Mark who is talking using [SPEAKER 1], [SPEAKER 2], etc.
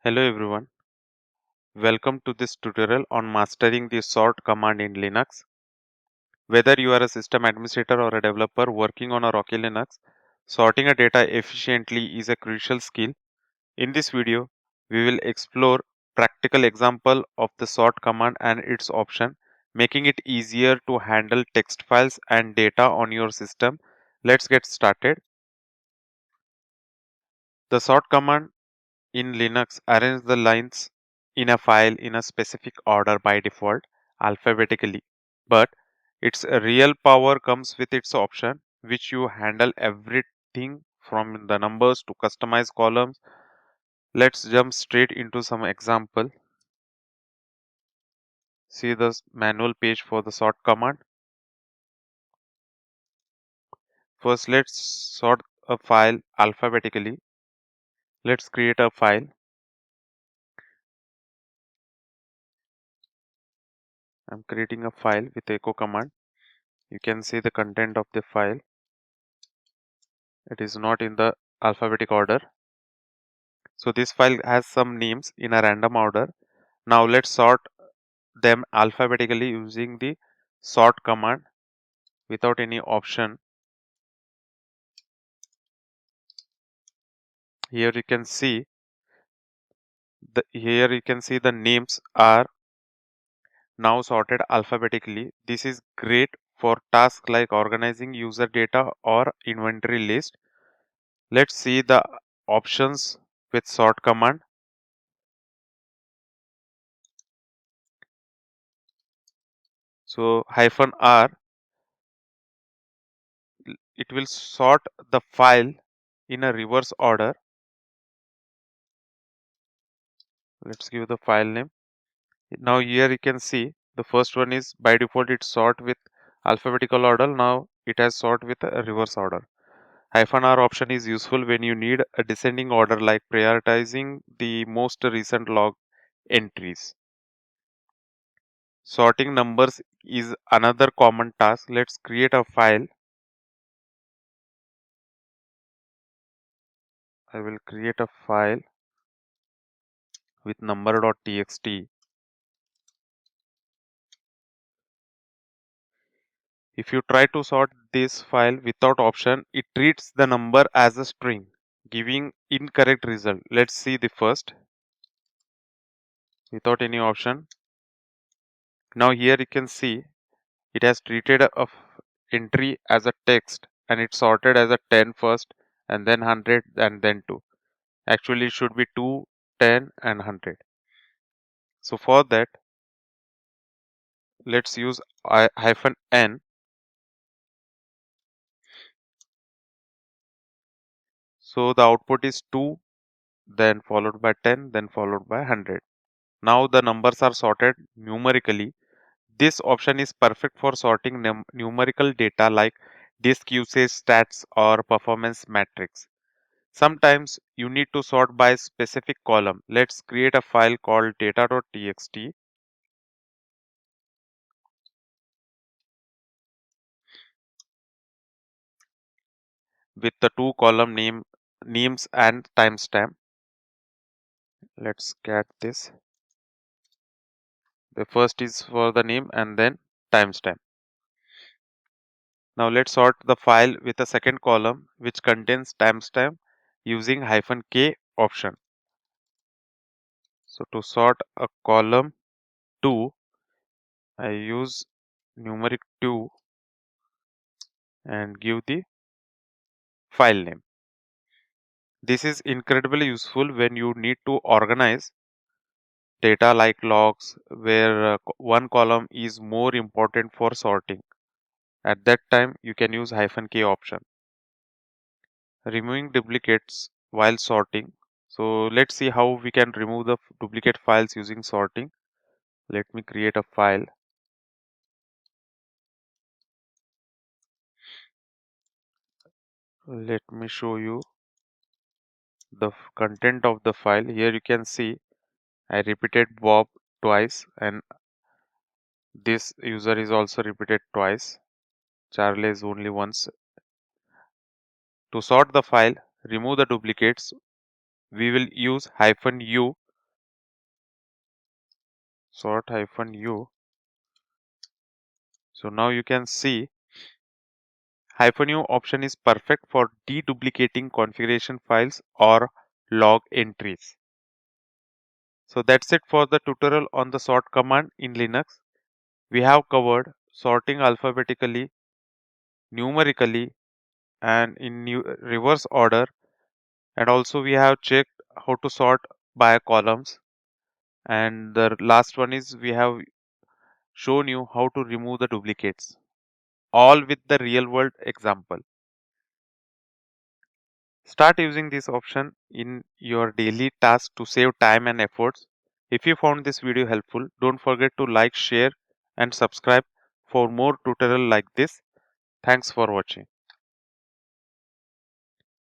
[SPEAKER 1] Hello everyone, welcome to this tutorial on mastering the sort command in Linux. Whether you are a system administrator or a developer working on a Rocky Linux, sorting a data efficiently is a crucial skill. In this video, we will explore practical example of the sort command and its option, making it easier to handle text files and data on your system. Let's get started. The sort command in Linux arrange the lines in a file in a specific order by default, alphabetically. But its real power comes with its option, which you handle everything from the numbers to customize columns. Let's jump straight into some example. See the manual page for the sort command. First, let's sort a file alphabetically. Let's create a file. I'm creating a file with echo command. You can see the content of the file. It is not in the alphabetic order. So this file has some names in a random order. Now let's sort them alphabetically using the sort command without any option. Here you can see the names are now sorted alphabetically. This is great for tasks like organizing user data or inventory list. Let's see the options with sort command. So -r, it will sort the file in a reverse order. Let's give the file name. Now here you can see the first one is by default it sort with alphabetical order. Now it has sort with a reverse order. -r option is useful when you need a descending order, like prioritizing the most recent log entries. Sorting numbers is another common task. Let's create a file. I will create a file with number.txt. If you try to sort this file without option, it treats the number as a string, giving incorrect result. Let's see the first without any option. Now here you can see it has treated a entry as a text and it sorted as a 10 first and then 100 and then 2. Actually it should be 2, 10 and 100. So for that, let's use -n. So the output is 2, then followed by 10, then followed by 100. Now the numbers are sorted numerically. This option is perfect for sorting numerical data like disk usage stats or performance metrics. Sometimes you need to sort by specific column. Let's create a file called data.txt. With the two column names and timestamp. Let's get this. The first is for the name and then timestamp. Now let's sort the file with a second column which contains timestamp using -k option. So to sort a column 2, I use numeric 2 and give the file name. This is incredibly useful when you need to organize data like logs where one column is more important for sorting. At that time, you can use -k option. Removing duplicates while sorting. So let's see how we can remove the duplicate files using sorting. Let me create a file. Let me show you the content of the file. Here you can see I repeated Bob twice and this user is also repeated twice. Charlie is only once. To sort the file, remove the duplicates. We will use -u sort hyphen u. So now you can see hyphen u option is perfect for deduplicating configuration files or log entries. So that's it for the tutorial on the sort command in Linux. We have covered sorting alphabetically, numerically, and in reverse order, and also we have checked how to sort by columns, and the last one is we have shown you how to remove the duplicates, all with the real world example. Start using this option in your daily tasks to save time and efforts. If you found this video helpful, don't forget to like, share and subscribe for more tutorial like this. Thanks for watching.